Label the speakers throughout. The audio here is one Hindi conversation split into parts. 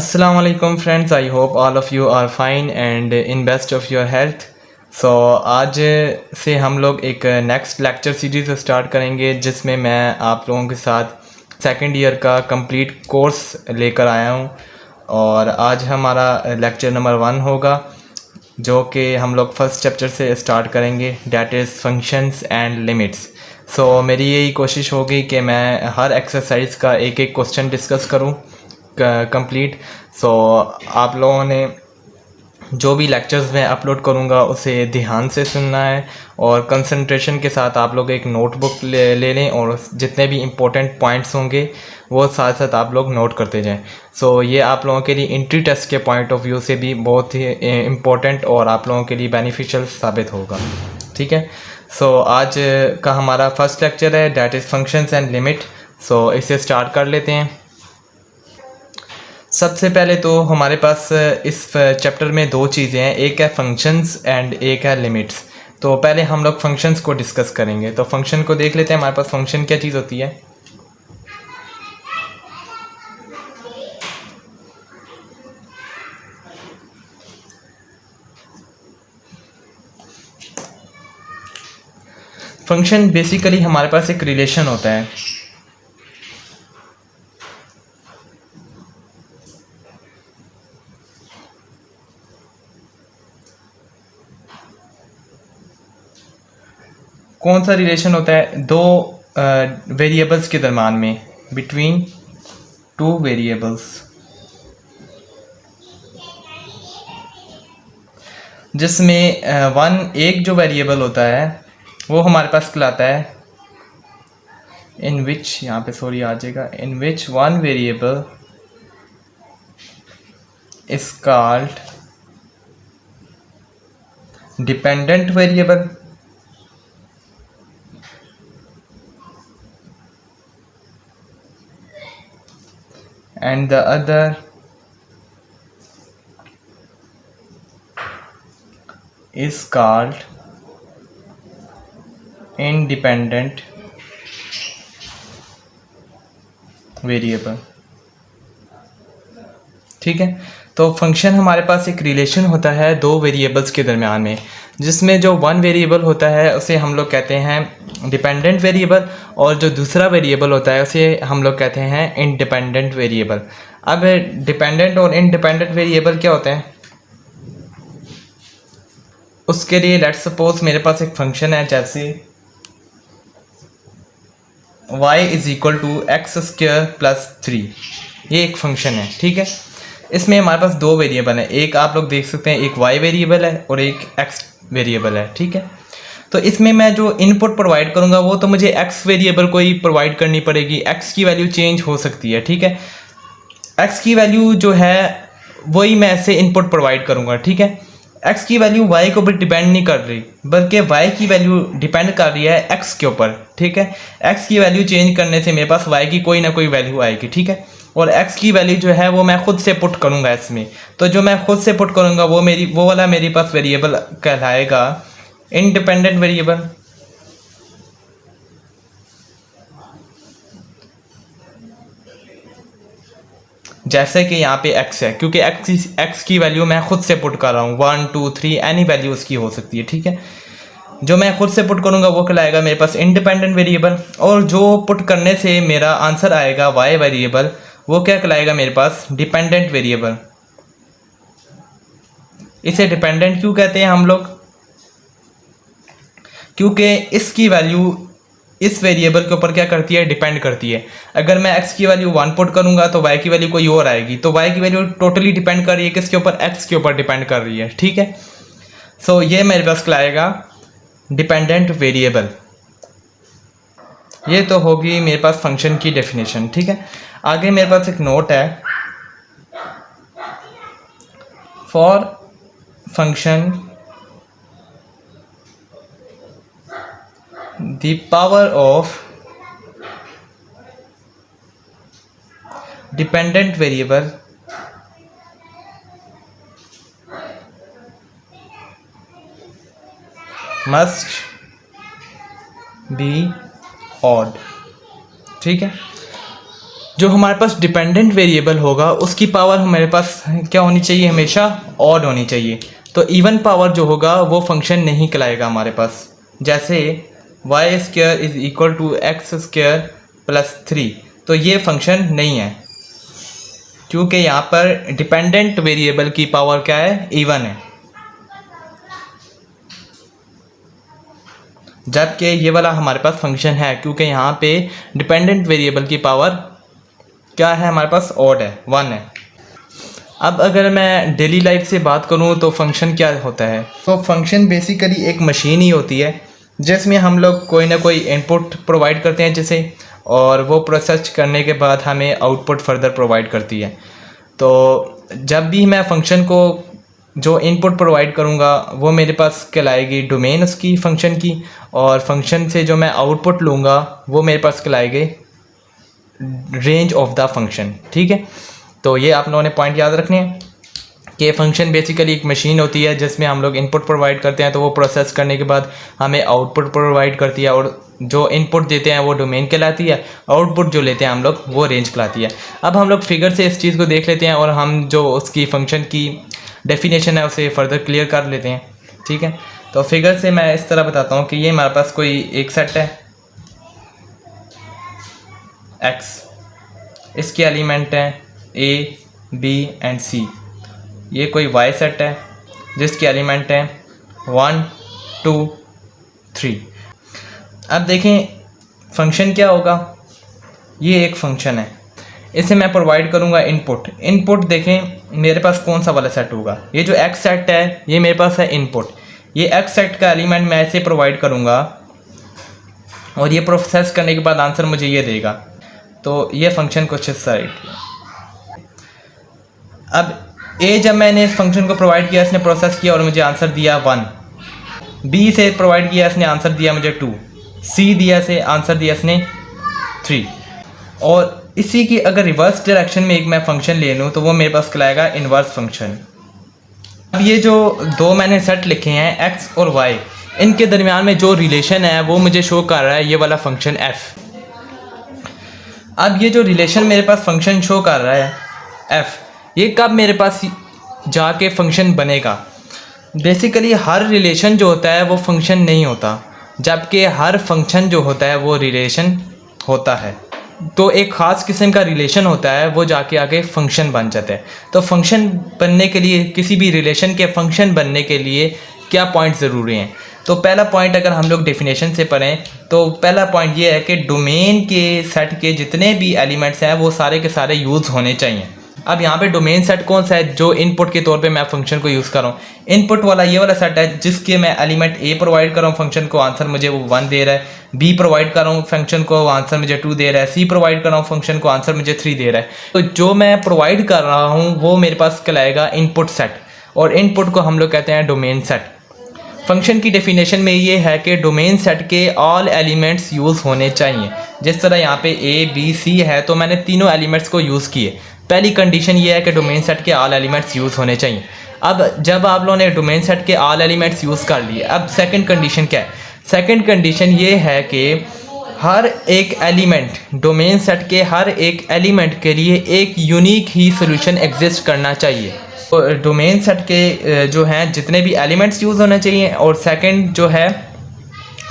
Speaker 1: Assalamu alaikum friends, I hope all of you are fine and in best of your health. So आज से हम लोग एक नेक्स्ट लेक्चर सीरीज़ स्टार्ट करेंगे जिसमें मैं आप लोगों के साथ सेकंड ईयर का कंप्लीट कोर्स लेकर आया हूँ और आज हमारा लेक्चर नंबर 1 होगा जो कि हम लोग फर्स्ट चैप्टर से स्टार्ट करेंगे, that is functions and limits. So मेरी यही कोशिश होगी कि मैं हर एक्सरसाइज का एक एक क्वेश्चन डिस्कस करूँ कंप्लीट। सो आप लोगों ने जो भी लेक्चर्स मैं अपलोड करूँगा उसे ध्यान से सुनना है और कंसंट्रेशन के साथ आप लोग एक नोटबुक ले लें और जितने भी इम्पोर्टेंट पॉइंट्स होंगे वो साथ साथ आप लोग नोट करते जाएं। सो ये आप लोगों के लिए एंट्री टेस्ट के पॉइंट ऑफ व्यू से भी बहुत ही इम्पोर्टेंट और आप लोगों के लिए बेनिफिशियल साबित होगा। ठीक है, सो आज का हमारा फर्स्ट लेक्चर है that is functions and limit. So इसे स्टार्ट कर लेते हैं। सबसे पहले तो हमारे पास इस चैप्टर में दो चीज़ें हैं, एक है फंक्शंस एंड एक है लिमिट्स। तो पहले हम लोग फंक्शंस को डिस्कस करेंगे। तो फंक्शन को देख लेते हैं, हमारे पास फंक्शन क्या चीज़ होती है। फंक्शन बेसिकली हमारे पास एक रिलेशन होता है। कौन सा रिलेशन होता है? दो वेरिएबल्स के दरम्यान में, बिटवीन टू वेरिएबल्स, जिसमें एक जो वेरिएबल होता है वो हमारे पास कहलाता है इन विच, यहाँ पे सॉरी आ जाएगा, in which one variable is called dependent variable and the other is called independent variable। ठीक है, तो फंक्शन हमारे पास एक रिलेशन होता है दो वेरिएबल्स के दरमियान में, जिसमें जो वन वेरिएबल होता है उसे हम लोग कहते हैं डिपेंडेंट वेरिएबल और जो दूसरा वेरिएबल होता है उसे हम लोग कहते हैं इंडिपेंडेंट वेरिएबल। अब डिपेंडेंट और इंडिपेंडेंट वेरिएबल क्या होते हैं उसके लिए लेट्स सपोज मेरे पास एक फंक्शन है जैसे y is equal to x square plus 3। ये एक फंक्शन है। ठीक है, इसमें हमारे पास दो वेरिएबल है, एक आप लोग देख सकते हैं एक y वेरिएबल है और एक x वेरिएबल है। ठीक है, तो इसमें मैं जो इनपुट प्रोवाइड करूंगा वो तो मुझे x वेरिएबल को ही प्रोवाइड करनी पड़ेगी। x की वैल्यू चेंज हो सकती है। ठीक है, x की वैल्यू जो है वही मैं ऐसे इनपुट प्रोवाइड करूंगा। ठीक है, x की वैल्यू y के ऊपर डिपेंड नहीं कर रही बल्कि y की वैल्यू डिपेंड कर रही है x के ऊपर। ठीक है, x की वैल्यू चेंज करने से मेरे पास y की कोई ना कोई वैल्यू आएगी। ठीक है, और x की वैल्यू जो है वो मैं खुद से पुट करूंगा इसमें। तो जो मैं खुद से पुट करूंगा वो वाला मेरे पास वेरिएबल कहलाएगा इंडिपेंडेंट वेरिएबल। जैसे कि यहाँ पे x है, क्योंकि x की वैल्यू मैं खुद से पुट कर रहा हूँ, 1 2 3 एनी वैल्यू उसकी हो सकती है। ठीक है, जो मैं खुद से पुट करूँगा वो कहलाएगा मेरे पास इंडिपेंडेंट वेरिएबल, और जो पुट करने से मेरा आंसर आएगा y वेरिएबल वो क्या कहलाएगा मेरे पास डिपेंडेंट वेरिएबल। इसे डिपेंडेंट क्यों कहते हैं हम लोग? क्योंकि इसकी वैल्यू इस वेरिएबल के ऊपर क्या करती है, डिपेंड करती है। अगर मैं x की वैल्यू 1 पुट करूंगा तो y की वैल्यू कोई और आएगी, तो y की वैल्यू टोटली डिपेंड कर रही है किसके ऊपर, x के ऊपर डिपेंड कर रही है। ठीक है, सो ये मेरे पास कहलाएगा डिपेंडेंट वेरिएबल। ये तो होगी मेरे पास फंक्शन की डेफिनेशन। ठीक है, आगे मेरे पास एक नोट है, for function the power of dependent variable must be odd। ठीक है, जो हमारे पास डिपेंडेंट वेरिएबल होगा उसकी पावर हमारे पास क्या होनी चाहिए, हमेशा ऑड होनी चाहिए। तो इवन पावर जो होगा वो फंक्शन नहीं कहलाएगा हमारे पास। जैसे y square is equal to x square plus 3, तो ये फंक्शन नहीं है क्योंकि यहाँ पर डिपेंडेंट वेरिएबल की पावर क्या है, इवन है। जबकि ये वाला हमारे पास फंक्शन है क्योंकि यहाँ पे डिपेंडेंट वेरिएबल की पावर क्या है, हमारे पास ऑड है, 1 है। अब अगर मैं डेली लाइफ से बात करूँ तो फंक्शन क्या होता है, तो फंक्शन बेसिकली एक मशीन ही होती है जिसमें हम लोग कोई ना कोई इनपुट प्रोवाइड करते हैं जिसे, और वो प्रोसेस करने के बाद हमें आउटपुट फर्दर प्रोवाइड करती है। तो जब भी मैं फंक्शन को जो इनपुट प्रोवाइड करूँगा वो मेरे पास कहलाएगी डोमेन उसकी फंक्शन की, और फंक्शन से जो मैं आउटपुट लूँगा वो मेरे पास कहलाएगी रेंज ऑफ द फंक्शन। ठीक है, तो ये आप लोगों ने पॉइंट याद रखने हैं कि फंक्शन बेसिकली एक मशीन होती है जिसमें हम लोग इनपुट प्रोवाइड करते हैं, तो वो प्रोसेस करने के बाद हमें आउटपुट प्रोवाइड करती है, और जो इनपुट देते हैं वो डोमेन कहलाती है, आउटपुट जो लेते हैं हम लोग वो रेंज कहलाती है। अब हम लोग फिगर से इस चीज़ को देख लेते हैं और हम जो उसकी फंक्शन की डेफिनेशन है उसे फर्दर क्लियर कर लेते हैं। ठीक है, तो फिगर से मैं इस तरह बताता हूँ कि ये हमारे पास कोई एक सेट है x, इसके एलिमेंट हैं a, b एंड c। ये कोई y सेट है जिसके एलिमेंट हैं 1, 2, 3। अब देखें फंक्शन क्या होगा, ये एक फंक्शन है, इसे मैं प्रोवाइड करूँगा इनपुट। इनपुट देखें मेरे पास कौन सा वाला सेट होगा, ये जो x सेट है ये मेरे पास है इनपुट। ये x सेट का एलिमेंट मैं इसे प्रोवाइड करूँगा और ये प्रोसेस करने के बाद आंसर मुझे ये देगा। तो ये फंक्शन कुछ इस साइड। अब a जब मैंने इस फंक्शन को प्रोवाइड किया इसने प्रोसेस किया और मुझे आंसर दिया 1, b से प्रोवाइड किया इसने आंसर दिया मुझे 2, c दिया से आंसर दिया इसने 3। और इसी की अगर रिवर्स डायरेक्शन में एक मैं फंक्शन ले लूँ तो वो मेरे पास कहलाएगा इन्वर्स फंक्शन। अब ये जो दो मैंने सेट लिखे हैं x और y, इनके दरमियान में जो रिलेशन है वो मुझे शो कर रहा है ये वाला फंक्शन f। अब ये जो रिलेशन मेरे पास फंक्शन शो कर रहा है f, ये कब मेरे पास जाके फंक्शन बनेगा। बेसिकली हर रिलेशन जो होता है वो फंक्शन नहीं होता, जबकि हर फंक्शन जो होता है वो रिलेशन होता है। तो एक ख़ास किस्म का रिलेशन होता है वो जाके आगे फंक्शन बन जाता है। तो फंक्शन बनने के लिए, किसी भी रिलेशन के फंक्शन बनने के लिए क्या पॉइंट ज़रूरी हैं, तो पहला पॉइंट अगर हम लोग डेफिनेशन से पढ़ें तो पहला पॉइंट ये है कि डोमेन के सेट के जितने भी एलिमेंट्स हैं वो सारे के सारे यूज़ होने चाहिए। अब यहाँ पे डोमेन सेट कौन सा है, जो इनपुट के तौर पे मैं फंक्शन को यूज़ कर रहा हूँ। इनपुट वाला ये वाला सेट है जिसके मैं एलिमेंट a प्रोवाइड कर रहा हूँ फंक्शन को, आंसर मुझे वो 1 दे रहा है। b प्रोवाइड कर रहा हूँ फंक्शन को, आंसर मुझे 2 दे रहा है। c प्रोवाइड कर रहा हूँ फंक्शन को, आंसर मुझे 3 दे रहा है। तो जो मैं प्रोवाइड कर रहा हूँ वो मेरे पास कहलाएगा इनपुट सेट, और इनपुट को हम लोग कहते हैं डोमेन सेट। फंक्शन की डेफिनेशन में ये है कि डोमेन सेट के ऑल एलिमेंट्स यूज़ होने चाहिए। जिस तरह यहाँ पे a, b, c है तो मैंने तीनों एलिमेंट्स को यूज़ किए। पहली कंडीशन ये है कि डोमेन सेट के ऑल एलिमेंट्स यूज़ होने चाहिए। अब जब आप लोगों ने डोमेन सेट के ऑल एलिमेंट्स यूज़ कर लिए, अब सेकंड कंडीशन क्या है। सेकंड कंडीशन ये है कि हर एक एलिमेंट, डोमेन सेट के हर एक एलिमेंट के लिए एक यूनिक ही सोल्यूशन एग्जिस्ट करना चाहिए। तो डोमेन सेट के जो हैं जितने भी एलिमेंट्स यूज़ होने चाहिए, और सेकंड जो है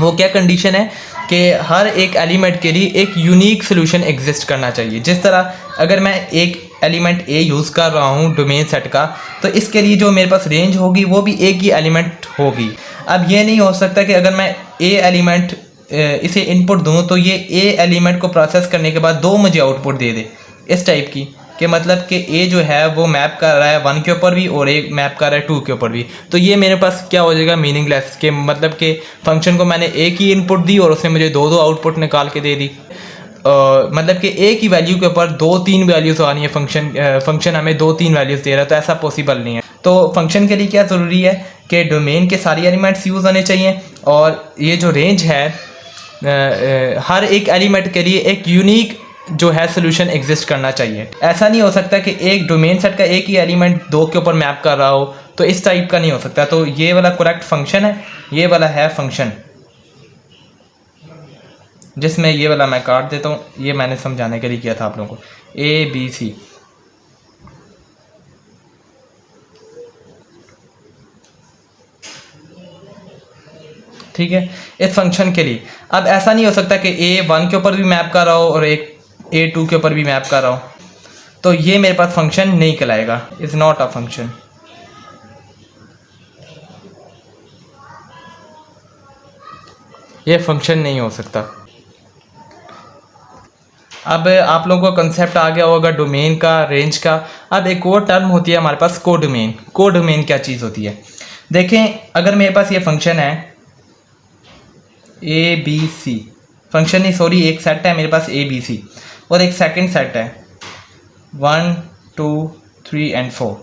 Speaker 1: वो क्या कंडीशन है कि हर एक एलिमेंट के लिए एक यूनिक सोल्यूशन एग्जिस्ट करना चाहिए। जिस तरह अगर मैं एक एलिमेंट a यूज़ कर रहा हूँ डोमेन सेट का, तो इसके लिए जो मेरे पास रेंज होगी वो भी एक ही एलिमेंट होगी। अब ये नहीं हो सकता कि अगर मैं a एलिमेंट इसे इनपुट दूँ तो ये a एलिमेंट को प्रोसेस करने के बाद 2 मुझे आउटपुट दे दे, इस टाइप की, कि मतलब कि a जो है वो मैप कर रहा है 1 के ऊपर भी और a मैप कर रहा है 2 के ऊपर भी। तो ये मेरे पास क्या हो जाएगा, मीनिंगलेस, के मतलब कि फंक्शन को मैंने एक ही इनपुट दी और उसने मुझे 2 आउटपुट निकाल के दे दी। मतलब कि a की वैल्यू के ऊपर 2-3 वैल्यूज़ आनी है, फंक्शन हमें 2-3 वैल्यूज़ दे रहा है, तो ऐसा पॉसिबल नहीं है। तो फंक्शन के लिए क्या ज़रूरी है कि डोमेन के सारे एलिमेंट्स यूज़ होने चाहिए, और ये जो रेंज है हर एक एलिमेंट के लिए एक यूनिक जो है सोल्यूशन एग्जिस्ट करना चाहिए। ऐसा नहीं हो सकता कि एक डोमेन सेट का एक ही एलिमेंट 2 के ऊपर मैप कर रहा हो, तो इस टाइप का नहीं हो सकता। तो ये वाला करेक्ट फंक्शन है, ये वाला है फंक्शन। जिसमें ये वाला मैं काट देता हूँ, ये मैंने समझाने के लिए किया था आप लोगों को, ए बी सी। ठीक है, इस फंक्शन के लिए। अब ऐसा नहीं हो सकता कि A1 के ऊपर भी मैप कर रहा हो और एक A2 के ऊपर भी मैप कर रहा हो, तो ये मेरे पास फंक्शन नहीं कहलाएगा, इज़ नॉट अ फंक्शन। ये फंक्शन नहीं हो सकता। अब आप लोगों को कंसेप्ट आ गया होगा डोमेन का, रेंज का। अब एक और टर्म होती है हमारे पास, कोडोमेन। कोडोमेन क्या चीज़ होती है? देखें, अगर मेरे पास ये फंक्शन है ए बी सी, फंक्शन नहीं सॉरी, एक सेट है मेरे पास ए बी सी, और एक सेकंड सेट है 1 2 3 एंड 4।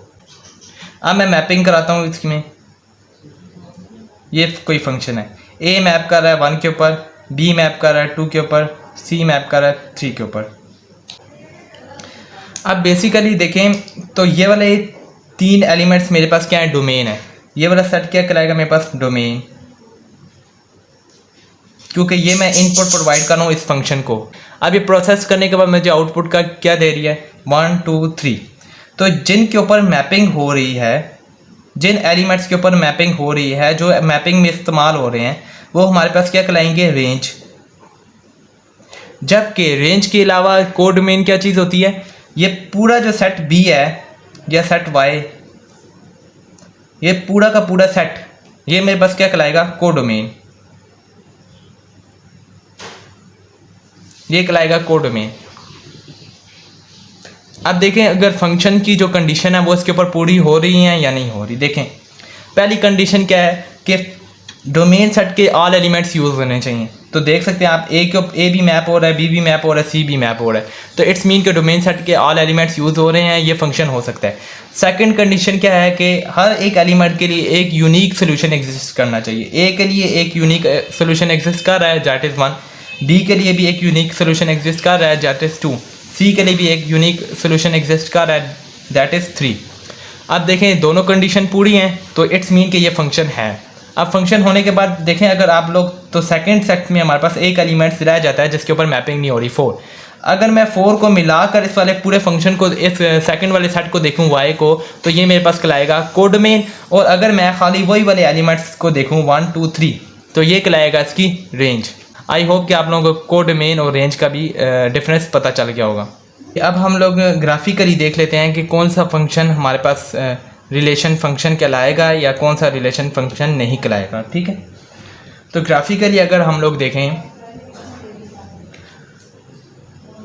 Speaker 1: अब मैं मैपिंग कराता हूँ इसमें। ये कोई फंक्शन है, ए मैप कर रहा है 1 के ऊपर, बी मैप कर रहा है 2 के ऊपर, सी मैप कर रहा है 3 के ऊपर। अब बेसिकली देखें तो ये वाले 3 एलिमेंट्स मेरे पास क्या है? डोमेन है। ये वाला सेट क्या कहलाएगा मेरे पास? डोमेन, क्योंकि ये मैं इनपुट प्रोवाइड कर रहा हूँ इस फंक्शन को। अब ये प्रोसेस करने के बाद मुझे आउटपुट का क्या दे रही है? 1 2 3। तो जिनके ऊपर मैपिंग हो रही है, जिन एलिमेंट्स के ऊपर मैपिंग हो रही है, जो मैपिंग में इस्तेमाल हो रहे हैं, वो हमारे पास क्या कहलाएंगे? रेंज। जबकि रेंज के अलावा कोडोमेन क्या चीज़ होती है? ये पूरा जो सेट बी है या सेट वाई, ये पूरा का पूरा सेट, ये मेरे पास क्या कहलाएगा? कोडोमेन। ये कहलाएगा कोडोमेन। अब देखें, अगर फंक्शन की जो कंडीशन है वो इसके ऊपर पूरी हो रही है या नहीं हो रही। देखें, पहली कंडीशन क्या है कि डोमेन सेट के ऑल एलिमेंट्स यूज़ होने चाहिए। तो देख सकते हैं आप, ए भी मैप हो रहा है, बी भी मैप हो रहा है, सी भी मैप हो रहा है, तो इट्स मीन के डोमेन सेट के ऑल एलिमेंट्स यूज़ हो रहे हैं, ये फंक्शन हो सकता है। सेकंड कंडीशन क्या है कि हर एक एलिमेंट के लिए एक यूनिक सोल्यूशन एग्जिस्ट करना चाहिए। ए के लिए एक यूनिक सोल्यूशन एग्जिस्ट कर रहा है, दैट इज़ 1। बी के लिए भी एक यूनिक सोल्यूशन एग्जिस्ट कर रहा है, दैट इज़ 2। सी के लिए भी एक यूनिक सोल्यूशन एग्जिस्ट कर रहा है, दैट इज़ 3। अब देखें, दोनों कंडीशन पूरी हैं, तो इट्स मीन कि ये फंक्शन है। अब फंक्शन होने के बाद देखें, अगर आप लोग, तो सेकंड सेट में हमारे पास एक एलिमेंट्स रह जाता है जिसके ऊपर मैपिंग नहीं हो रही, 4। अगर मैं 4 को मिलाकर इस वाले पूरे फंक्शन को, इस सेकंड वाले सेट को देखूं y को, तो ये मेरे पास कहलाएगा कोडोमेन। और अगर मैं खाली वही वाले एलिमेंट्स को देखूं 1 2 3, तो ये कहलाएगा इसकी रेंज। आई होप कि आप लोगों को कोडोमेन और रेंज का भी डिफरेंस पता चल गया होगा। अब हम लोग ग्राफिकली देख लेते हैं कि कौन सा फंक्शन हमारे पास रिलेशन फंक्शन कहलाएगा या कौन सा रिलेशन फंक्शन नहीं कहलाएगा। ठीक है, तो ग्राफिकली अगर हम लोग देखें,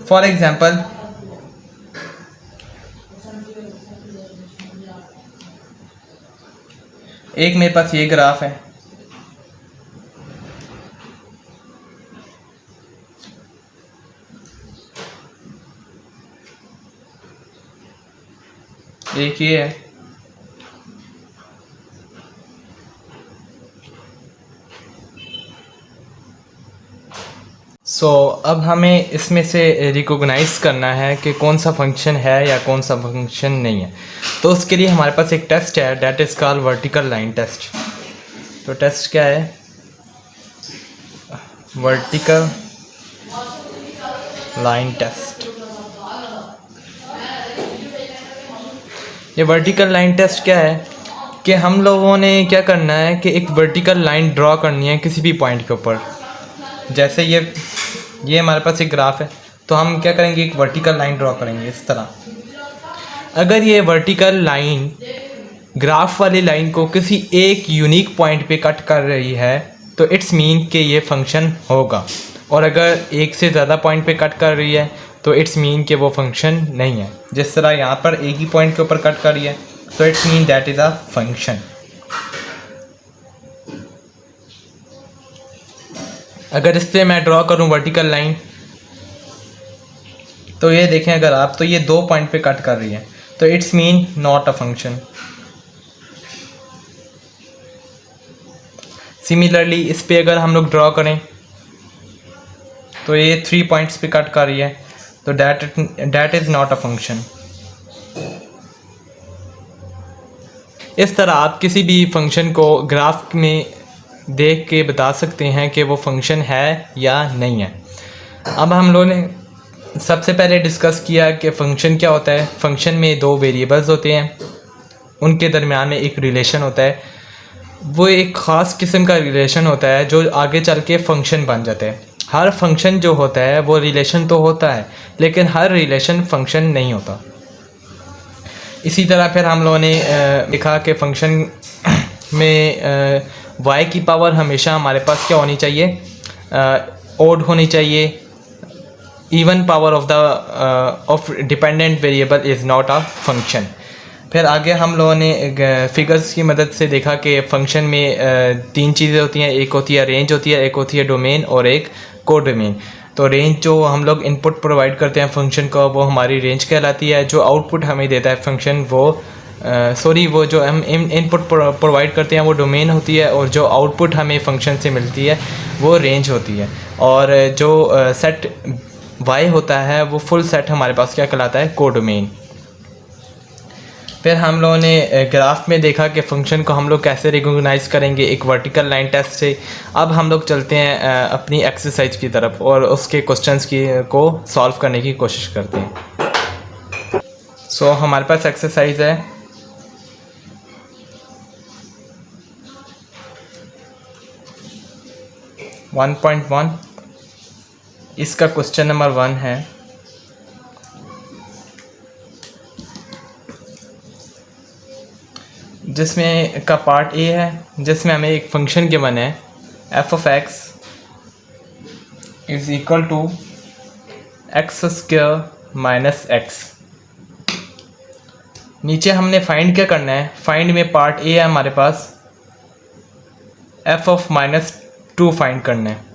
Speaker 1: फॉर एग्जांपल एक मेरे पास ये ग्राफ है, एक ये है, अब हमें इसमें से रिकॉग्नाइज करना है कि कौन सा फंक्शन है या कौन सा फंक्शन नहीं है। तो उसके लिए हमारे पास एक टेस्ट है, that is called vertical line test. तो टेस्ट क्या है? Vertical line test. ये वर्टिकल लाइन टेस्ट क्या है कि हम लोगों ने क्या करना है कि एक वर्टिकल लाइन ड्रॉ करनी है किसी भी पॉइंट के ऊपर। जैसे ये हमारे पास एक ग्राफ है, तो हम क्या करेंगे, एक वर्टिकल लाइन ड्रॉ करेंगे इस तरह। अगर ये वर्टिकल लाइन ग्राफ वाली लाइन को किसी एक यूनिक पॉइंट पे कट कर रही है, तो इट्स मीन कि ये फंक्शन होगा। और अगर एक से ज़्यादा पॉइंट पे कट कर रही है, तो इट्स मीन कि वो फंक्शन नहीं है। जिस तरह यहाँ पर एक ही पॉइंट के ऊपर कट कर रही है, तो it's mean that is a function. अगर इस पर मैं ड्रॉ करूँ वर्टिकल लाइन, तो ये देखें, अगर आप, तो ये 2 पॉइंट पे कट कर रही है, तो it's mean not a function. Similarly इस पे अगर हम लोग ड्रॉ करें, तो ये 3 पॉइंट्स पे कट कर रही है, तो that is not a function. इस तरह आप किसी भी फंक्शन को ग्राफ में देख के बता सकते हैं कि वो फंक्शन है या नहीं है। अब हम लोगों ने सबसे पहले डिस्कस किया कि फ़ंक्शन क्या होता है। फ़ंक्शन में दो वेरिएबल्स होते हैं, उनके दरमियान में एक रिलेशन होता है। वो एक ख़ास किस्म का रिलेशन होता है जो आगे चल के फ़ंक्शन बन जाता है। हर फंक्शन जो होता है वो रिलेशन तो होता है, लेकिन हर रिलेशन फ़ंक्शन नहीं होता। इसी तरह फिर हम लोगों ने लिखा कि फ़ंक्शन में y की पावर हमेशा हमारे पास क्या होनी चाहिए, ओड होनी चाहिए। Even power of dependent variable is not a function. फिर आगे हम लोगों ने फिगर्स की मदद से देखा कि फ़ंक्शन में तीन चीज़ें होती हैं, एक होती है रेंज होती है, एक होती है डोमेन और एक कोडोमेन। तो रेंज जो हम लोग इनपुट प्रोवाइड करते हैं फंक्शन को, वो हमारी रेंज कहलाती है। जो आउटपुट हमें देता है फंक्शन वो वो जो हम इनपुट प्रोवाइड करते हैं वो डोमेन होती है, और जो आउटपुट हमें फंक्शन से मिलती है वो रेंज होती है। और जो सेट वाई होता है वो फुल सेट हमारे पास क्या कहलाता है, कोडोमेन। फिर हम लोगों ने ग्राफ में देखा कि फ़ंक्शन को हम लोग कैसे रिकॉग्नाइज़ करेंगे, एक वर्टिकल लाइन टेस्ट से। अब हम लोग चलते हैं अपनी एक्सरसाइज की तरफ और उसके क्वेश्चंस को सॉल्व करने की कोशिश करते हैं। सो हमारे पास एक्सरसाइज है 1.1। इसका क्वेश्चन नंबर 1 है, जिसमें का पार्ट ए है, जिसमें हमें एक फंक्शन गिवन है f of x is equal to x square minus x. नीचे हमने फाइंड क्या करना है, फाइंड में पार्ट ए है हमारे पास, एफ ऑफ -2 फाइंड करना है।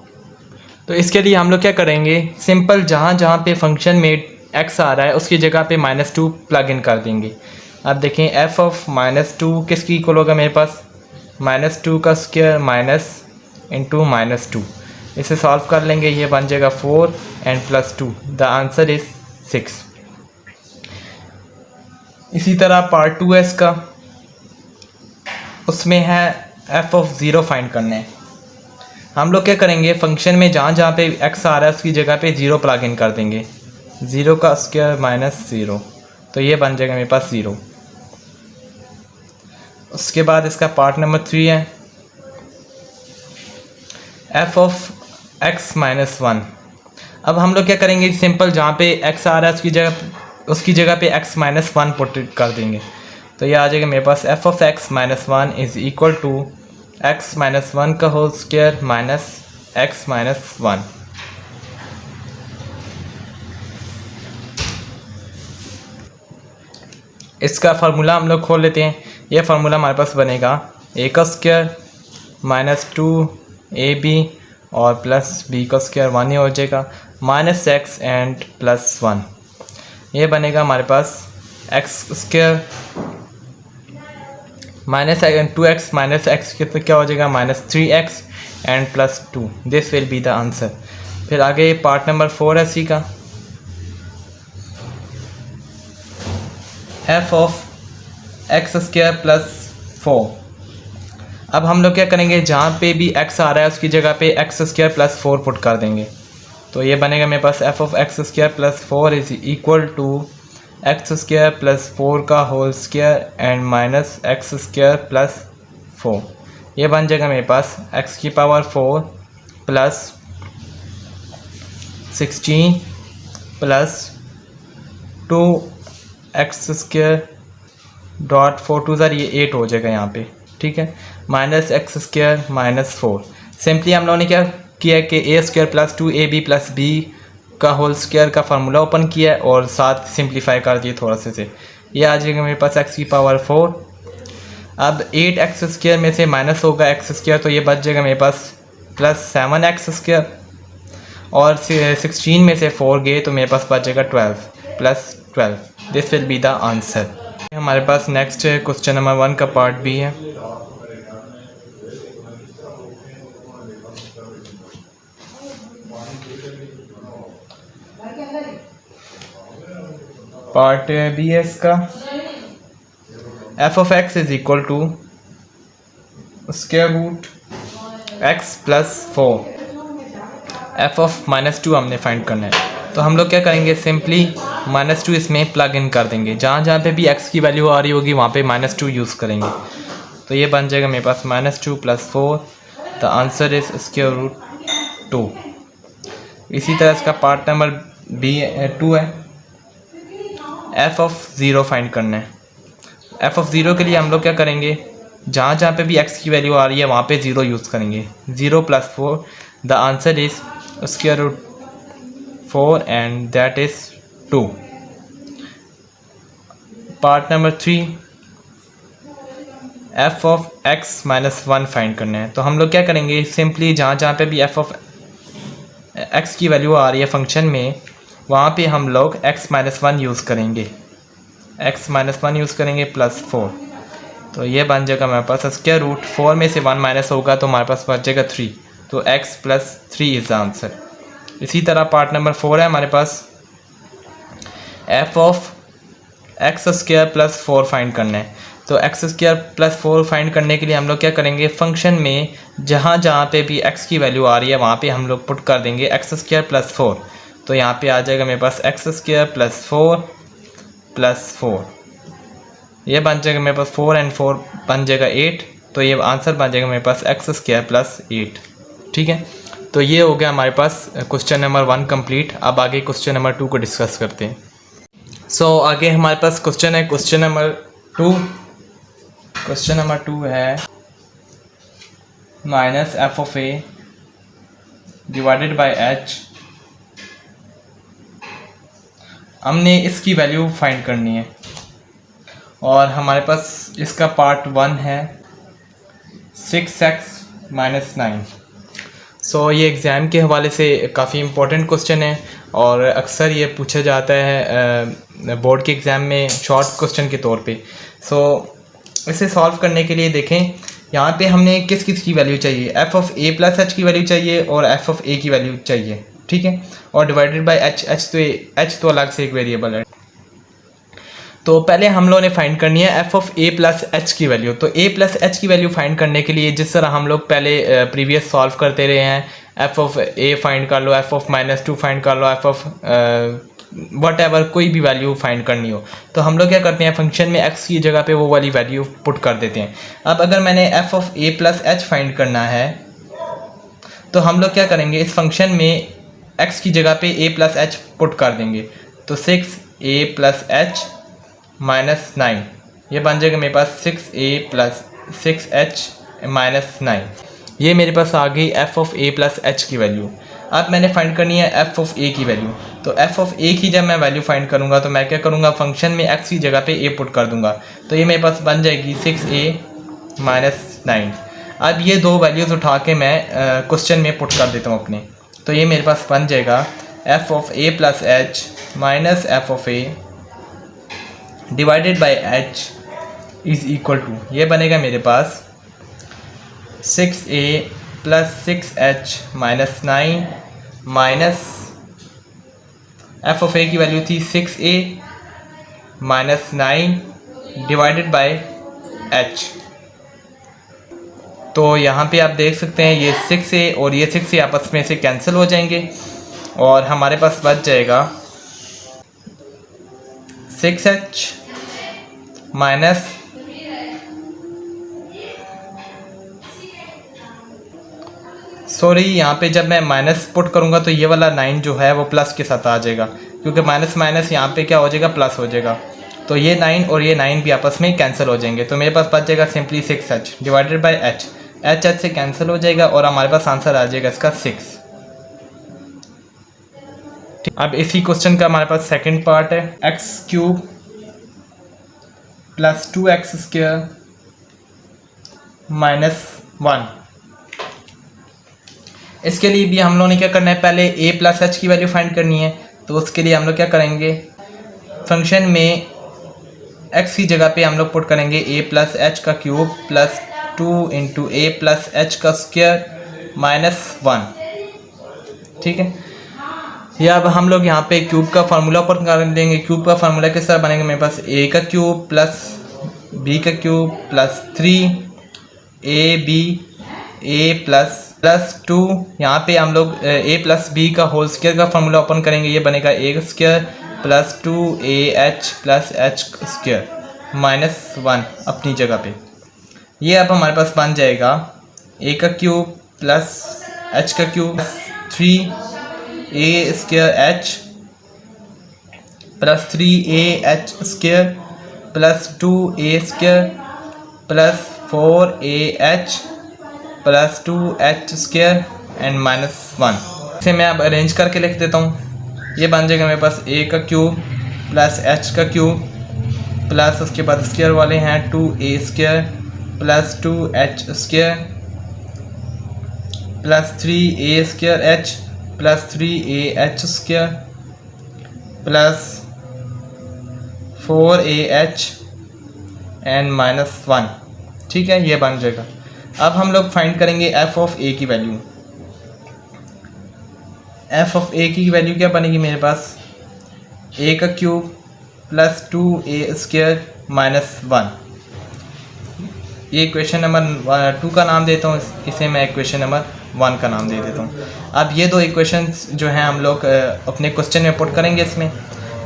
Speaker 1: तो इसके लिए हम लोग क्या करेंगे, सिंपल जहाँ जहाँ पे फंक्शन में एक्स आ रहा है उसकी जगह पे -2 प्लग इन कर देंगे। अब देखें एफ ऑफ -2 किसकी इक्वल होगा मेरे पास, -2 का स्क्वायर माइनस इंटू -2। इसे सॉल्व कर लेंगे, ये बन जाएगा 4 एंड +2, द आंसर इज़ 6। इसी तरह पार्ट 2 है इसका, उसमें है एफ ऑफ 0 फाइंड करना है। हम लोग क्या करेंगे, फंक्शन में जहाँ जहाँ पे एक्स आ रहा है उसकी जगह पे 0 प्लग इन कर देंगे। 0 का स्क्वायर -0, तो ये बन जाएगा मेरे पास 0। उसके बाद इसका पार्ट नंबर 3 है एफ ऑफ x -1। अब हम लोग क्या करेंगे, सिंपल जहाँ पे x आ रहा है उसकी जगह पे x -1 पुट कर देंगे। तो ये आ जाएगा मेरे पास f of x -1 is equal to x -1 का होल स्क्वायर माइनस x -1। इसका फार्मूला हम लोग खोल लेते हैं। ये फार्मूला हमारे पास बनेगा a का स्क्वायर -2ab और प्लस b का स्क्वायर 1 ही हो जाएगा, -x एंड +1। ये बनेगा हमारे पास x square -2x minus x कितना क्या हो जाएगा, -3x and +2। This will be the answer. फिर आगे पार्ट नंबर 4 है सी का, एफ ऑफ एक्स स्क्वायर +4। अब हम लोग क्या करेंगे, जहाँ पे भी x आ रहा है उसकी जगह पे x स्क्वायर +4 पुट कर देंगे। तो ये बनेगा मेरे पास f of x square +4 is equal to x square +4 का whole square and minus x square +4। ये बन जाएगा मेरे पास x की power 4 plus 16 plus 2x square dot 4 2 ज़र, ये 8 हो जाएगा यहाँ पे, ठीक है, माइनस एक्स स्क्वायर -4। सिंपली हम लोगों ने क्या किया कि a स्क्वायर +2ab + b का होल स्क्वायर का फार्मूला ओपन किया है और साथ सिंप्लीफाई कर दिए थोड़ा से। ये आ जाएगा मेरे पास x की पावर 4। अब 8x स्क्वायर में से माइनस होगा x स्क्वायर, तो ये बच जाएगा मेरे पास +7x स्क्वायर, और 16 में से 4 गए तो मेरे पास बच जाएगा 12 + 12। This will be the answer. हमारे पास नेक्स्ट क्वेश्चन नंबर 1 का पार्ट बी है। पार्ट बी है इसका, f of x is equal to square root x + 4। F of -2 हमने फाइंड करना है। तो हम लोग क्या करेंगे, सिंपली -2 इसमें प्लग इन कर देंगे। जहाँ जहाँ पे भी x की वैल्यू आ रही होगी वहाँ पे -2 यूज़ करेंगे। तो ये बन जाएगा मेरे पास -2 + 4, द आंसर इज √2। इसी तरह इसका पार्ट नंबर B2 है, एफ ऑफ 0 फाइंड करना है। एफ ऑफ 0 के लिए हम लोग क्या करेंगे, जहाँ जहाँ पे भी x की वैल्यू आ रही है वहाँ पे 0 यूज़ करेंगे। 0 + 4, the answer is √4 and that is 2। Part number 3, F of x - 1 find करना है। तो हम लोग क्या करेंगे, सिंपली जहाँ जहाँ पे भी एफ ऑफ x की वैल्यू आ रही है फंक्शन में वहाँ पे हम लोग x - 1 यूज़ करेंगे। x - 1 यूज़ करेंगे +4। तो ये बन जाएगा हमारे पास √4 में से 1 माइनस होगा तो हमारे पास बच जाएगा 3। तो x + 3 इज़ द आंसर। इसी तरह पार्ट नंबर 4 है हमारे पास, एफ ऑफ x² + 4 फाइंड करना है। तो x² + 4 फाइंड करने के लिए हम लोग क्या करेंगे, फंक्शन में जहाँ जहाँ पे भी x की वैल्यू आ रही है वहाँ पे हम लोग पुट कर देंगे x² + 4। तो यहाँ पे आ जाएगा मेरे पास x² + 4 + 4, ये बन जाएगा मेरे पास 4 और 4 बन जाएगा 8। तो ये आंसर बन जाएगा मेरे पास x² + 8। ठीक है, तो ये हो गया हमारे पास क्वेश्चन नंबर 1 कंप्लीट। अब आगे क्वेश्चन नंबर 2 को डिस्कस करते हैं। सो आगे हमारे पास क्वेश्चन है क्वेश्चन नंबर 2। क्वेश्चन नंबर 2 है -f of a divided by h। हमने इसकी वैल्यू फाइंड करनी है और हमारे पास इसका पार्ट 1 है 6x - 9। सो ये एग्ज़ाम के हवाले से काफ़ी इम्पोर्टेंट क्वेश्चन है और अक्सर ये पूछा जाता है बोर्ड के एग्ज़ाम में शॉर्ट क्वेश्चन के तौर पे। सो इसे सॉल्व करने के लिए देखें यहाँ पे हमने किस किस की वैल्यू चाहिए, एफ ऑफ a + h की वैल्यू चाहिए और एफ ऑफ a की वैल्यू चाहिए। ठीक है, और डिवाइडेड बाय h तो अलग से एक वेरिएबल है। तो पहले हम लोगों ने फाइंड करनी है एफ ऑफ a + h की वैल्यू। तो a + h की वैल्यू फाइंड करने के लिए जिस तरह हम लोग पहले प्रीवियस सॉल्व करते रहे हैं, एफ ऑफ a फाइंड कर लो, एफ ऑफ -2 फाइंड कर लो, एफ ऑफ वट एवर कोई भी वैल्यू फाइंड करनी हो तो हम लोग क्या करते हैं, फंक्शन में x की जगह पे वो वाली वैल्यू पुट कर देते हैं। अब अगर मैंने F of a + h find करना है तो हम लोग क्या करेंगे, इस फंक्शन में x की जगह पे a + h पुट कर देंगे। तो 6a + h - 9, ये बन जाएगा मेरे पास 6a + 6h - 9। ये मेरे पास आ गई एफ ऑफ a + h की वैल्यू। अब मैंने फाइंड करनी है एफ ऑफ a की वैल्यू। तो एफ ऑफ a की जब मैं वैल्यू फाइंड करूँगा तो मैं क्या करूँगा, फंक्शन में x की जगह पे a पुट कर दूँगा। तो ये मेरे पास बन जाएगी 6a - 9। अब ये दो वैल्यूज़ उठा के मैं क्वेश्चन में पुट कर देता हूँ अपने। तो ये मेरे पास बन जाएगा f of a + h minus f of a divided by h is equal to, ये बनेगा मेरे पास 6a + 6h - 9 minus f of a की वैल्यू थी 6a - 9 डिवाइडेड बाई h। तो यहाँ पे आप देख सकते हैं ये 6a और ये 6a आपस में से कैंसिल हो जाएंगे और हमारे पास बच जाएगा 6h माइनस सॉरी यहाँ पे जब मैं माइनस पुट करूँगा तो ये वाला 9 जो है वो प्लस के साथ आ जाएगा, क्योंकि माइनस माइनस यहाँ पे क्या हो जाएगा, प्लस हो जाएगा। तो ये 9 और ये 9 भी आपस में कैंसिल हो जाएंगे। तो मेरे पास बच जाएगा simply 6h divided by h। h से कैंसिल हो जाएगा और हमारे पास आंसर आ जाएगा इसका 6। अब इसी क्वेश्चन का हमारे पास सेकंड पार्ट है x³ + 2x² - 1। इसके लिए भी हम लोगों ने क्या करना है, पहले a + h की वैल्यू फाइंड करनी है। तो उसके लिए हम लोग क्या करेंगे, फंक्शन में x की जगह पे हम लोग पुट करेंगे a + h का क्यूब प्लस 2 × a + h का स्क्वायर - 1। ठीक है, या अब हम लोग यहाँ पे क्यूब का फार्मूला ऊपर कर देंगे। क्यूब का फार्मूला किस तरह बनेगा, मेरे पास a का क्यूब प्लस b का cube plus 3ab a + plus 2, यहाँ पे हम लोग a प्लस बी का होल स्क्वायर का फॉर्मूला ओपन करेंगे, ये बनेगा a square plus 2ah plus h square minus 1 अपनी जगह पे। ये अब हमारे पास बन जाएगा a का क्यूब प्लस h का cube 3a square h plus 3ah square plus 2a square plus 4ah plus 2h square and minus 1। इसे मैं अब अरेंज करके लिख देता हूँ। ये बन जाएगा मेरे पास a का क्यूब प्लस h का क्यूब प्लस उसके बाद स्क्वायर वाले हैं 2a square plus 2h square plus 3a square h plus 3ah square plus 4ah and minus 1। ठीक है, ये बन जाएगा। अब हम लोग फाइंड करेंगे f ऑफ a की वैल्यू। f ऑफ a की वैल्यू क्या बनेगी मेरे पास, a का cube plus 2a square minus 1। ये इक्वेशन नंबर 2 का नाम देता हूँ, इसे मैं इक्वेशन नंबर 1 का नाम दे देता हूँ। अब ये दो इक्वेशंस जो हैं हम लोग अपने क्वेश्चन में पुट करेंगे इसमें।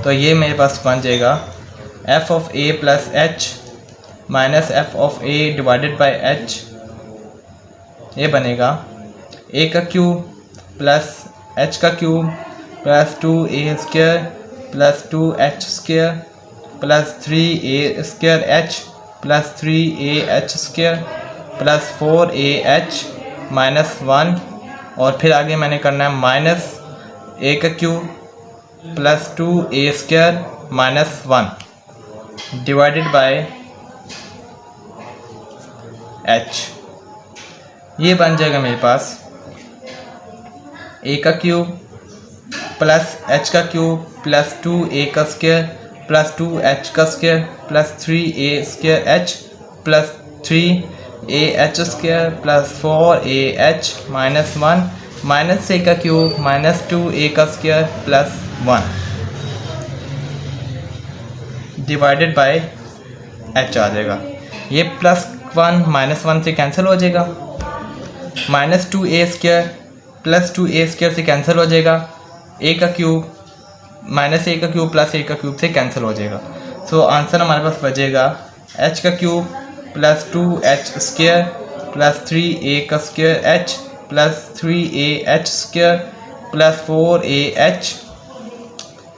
Speaker 1: तो ये मेरे पास बन जाएगा f of a plus h minus f of a divided by h। ये बनेगा a का क्यूब प्लस h का cube plus 2a square plus 2h square plus 3a square h plus 3ah square plus 4ah minus 1। और फिर आगे मैंने करना है माइनस a का cube plus 2a square minus 1 divided by h। ये बन जाएगा मेरे पास a का क्यूब प्लस h का क्यूब प्लस 2a का स्क्वायर प्लस 2h का square plus 3a square h plus 3ah square plus 4ah minus 1 minus a का क्यूब माइनस 2a का square plus 1 divided by h आ जाएगा। ये प्लस 1 माइनस 1 से कैंसिल हो जाएगा, minus 2a square plus 2a square से कैंसिल हो जाएगा, a का क्यूब माइनस a का क्यूब प्लस a का क्यूब से कैंसिल हो जाएगा। सो आंसर हमारे पास बचेगा h का cube plus 2h square plus 3a का square h plus 3ah square plus 4ah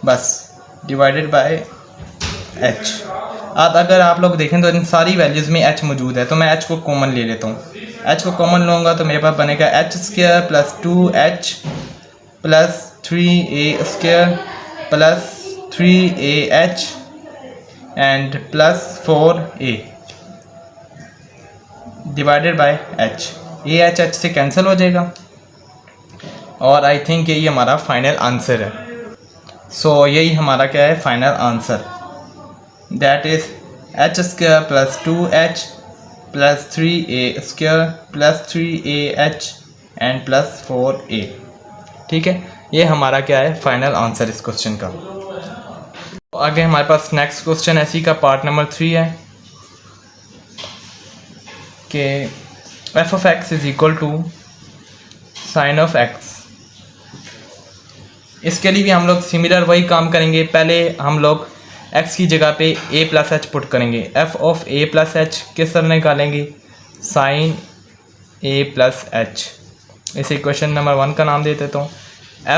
Speaker 1: बस डिवाइडेड बाय h। अब अगर आप लोग देखें तो इन सारी वैल्यूज़ में h मौजूद है, तो मैं h को कॉमन ले लेता हूँ। h को कॉमन लूँगा तो मेरे पास बनेगा h square plus 2h plus 3a square plus 3ah and plus 4a divided by h। ये h से कैंसिल हो जाएगा और आई थिंक यही हमारा फाइनल आंसर है। सो यही हमारा क्या है final answer, that is h square plus 2h plus 3a square plus 3ah and plus 4a। ठीक है, ये हमारा क्या है फाइनल आंसर इस क्वेश्चन का। तो आगे हमारे पास नेक्स्ट क्वेश्चन ऐसी का पार्ट नंबर 3 है कि f of x is equal to sine of x। इसके लिए भी हम लोग सिमिलर वही काम करेंगे। पहले हम लोग x की जगह पे a प्लस एच पुट करेंगे। f of a plus H किस तरह निकालेंगे, साइन a प्लस एच। इसे इक्वेशन नंबर 1 का नाम दे देता हूँ।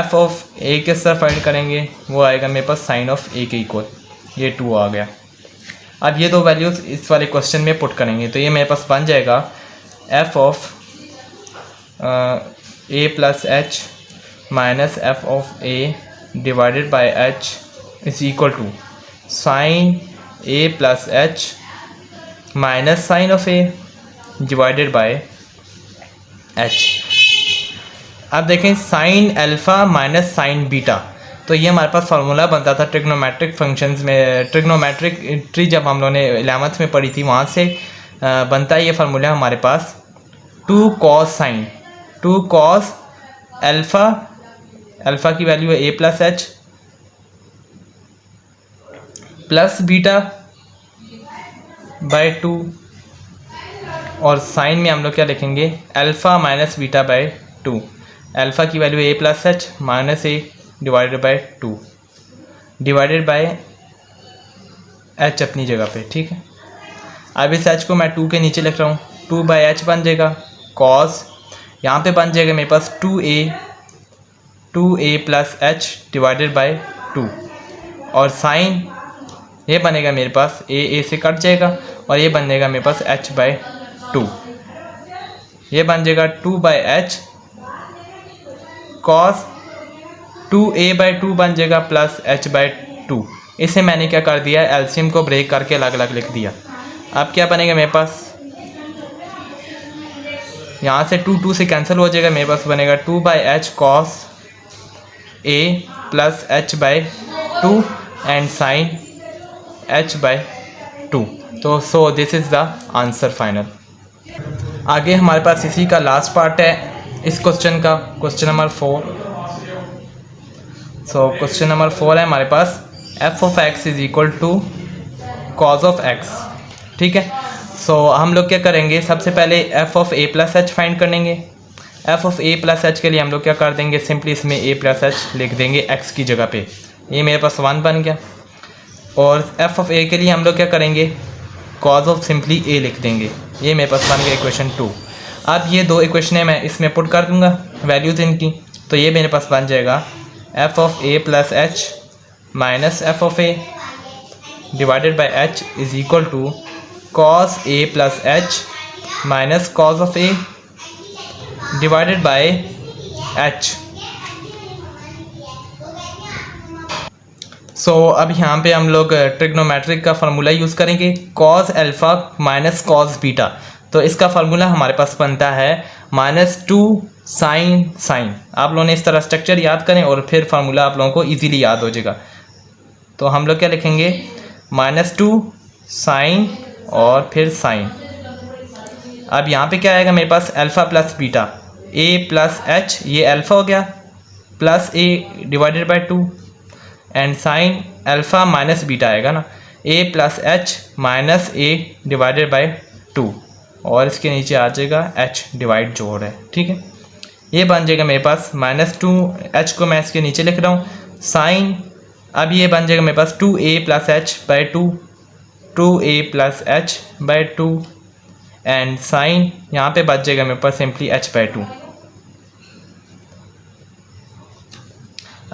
Speaker 1: f ऑफ a किस तरह फाइंड करेंगे, वो आएगा मेरे पास साइन ऑफ a के इक्वल, ये 2 आ गया। अब ये दो वैल्यूज़ इस वाले क्वेश्चन में पुट करेंगे तो ये मेरे पास बन जाएगा f of a plus H minus f of a divided by h is equal to sine a plus H minus sine of a divided by h। अब देखें sine alpha minus sine beta, तो ये हमारे पास फार्मूला बनता था ट्रिग्नोमेट्रिक फंक्शंस में। ट्रिग्नोमेट्रिक ट्री जब हम लोगों ने 11th में पढ़ी थी वहाँ से बनता है ये फार्मूला हमारे पास 2 cos sine, 2 cos alpha, alpha की वैल्यू है a plus H plus beta by 2 और साइन में हम लोग क्या लिखेंगे, alpha minus beta by 2। Alpha की value a plus H minus A divided by 2 divided by H अपनी जगह पे, ठीक है। अब इस एच को मैं 2 के नीचे लिख रहा हूँ, 2 बाई एच बन जाएगा, कॉस यहाँ पे बन जाएगा मेरे पास 2a plus H divided by 2 और साइन ये बनेगा मेरे पास a से कट जाएगा और ये बन जाएगा मेरे पास h बाय 2। ये बन जाएगा 2 by h cos 2a by 2 बन जाएगा प्लस h बाई 2। इसे मैंने क्या कर दिया, एलसीएम को ब्रेक करके अलग अलग लिख दिया। अब क्या बनेगा मेरे पास, यहाँ से 2 से कैंसिल हो जाएगा, मेरे पास बनेगा 2 by h cos a plus h by 2 and sine h by 2। तो so this is the answer final. आगे हमारे पास इसी का लास्ट पार्ट है इस क्वेश्चन का, question number 4। So question number 4 है हमारे पास f of x is equal to cos of x, ठीक है। सो हम लोग क्या करेंगे, सबसे पहले f of a plus H find करेंगे। f of a plus H के लिए हम लोग क्या कर देंगे, सिंपली इसमें a प्लस एच लिख देंगे x की जगह पे, ये मेरे पास 1 बन गया। और f ऑफ a के लिए हम लोग क्या करेंगे, कॉज ऑफ सिंपली a लिख देंगे, ये मेरे पास बन गया इक्वेशन 2। अब ये दो इक्वेशनें मैं इसमें पुट कर दूंगा वैल्यूज़ इनकी, तो ये मेरे पास बन जाएगा f of a plus H minus f of a divided by h is equal to cos a plus H minus cos of a divided by h। So अब यहाँ पे हम लोग ट्रिग्नोमेट्रिक का फार्मूला यूज़ करेंगे, cos alpha minus cos beta. तो इसका फार्मूला हमारे पास बनता है -2 साइन साइन। आप लोगों ने इस तरह स्ट्रक्चर याद करें और फिर फार्मूला आप लोगों को इजीली याद हो जाएगा। तो हम लोग क्या लिखेंगे, -2 साइन और फिर साइन। अब यहाँ पे क्या आएगा मेरे पास, alpha plus beta, a plus H, ये अल्फ़ा हो गया, plus a divided by 2 and sine alpha minus beta आएगा ना, a plus H minus a divided by 2 और इसके नीचे आ जाएगा h डिवाइड जो हो रहा है, ठीक है। ये बन जाएगा मेरे पास -2, h को मैं इसके नीचे लिख रहा हूँ, साइन अब ये बन जाएगा मेरे पास 2a plus h by 2, 2a plus h by 2 and sine यहाँ पे बच जाएगा मेरे पास सिंपली h बाई 2।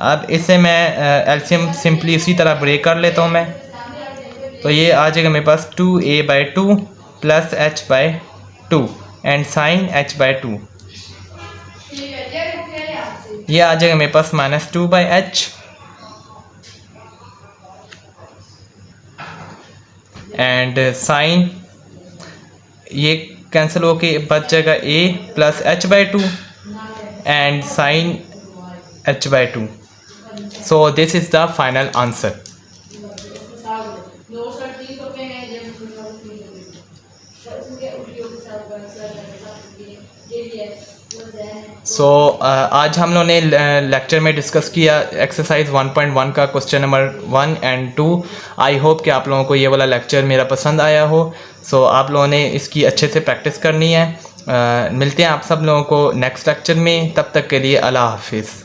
Speaker 1: अब इसे मैं एलसीएम सिंपली इसी तरह ब्रेक कर लेता हूँ मैं, तो ये आ जाएगा मेरे पास 2a by 2 plus h by 2 and sine h by 2। ये आ जाएगा मेरे पास -2 बाई एच एंड साइन ये कैंसिल होके बच जाएगा a plus h by 2 and sine h by 2। So this is the final answer. So आज हम लोगों ने लेक्चर में डिस्कस किया एक्सरसाइज 1.1 का question number 1 and 2। I hope कि आप लोगों को ये वाला लेक्चर मेरा पसंद आया हो। सो आप लोगों ने इसकी अच्छे से प्रैक्टिस करनी है। मिलते हैं आप सब लोगों को नेक्स्ट लेक्चर में, तब तक के लिए अल्लाह हाफिज़।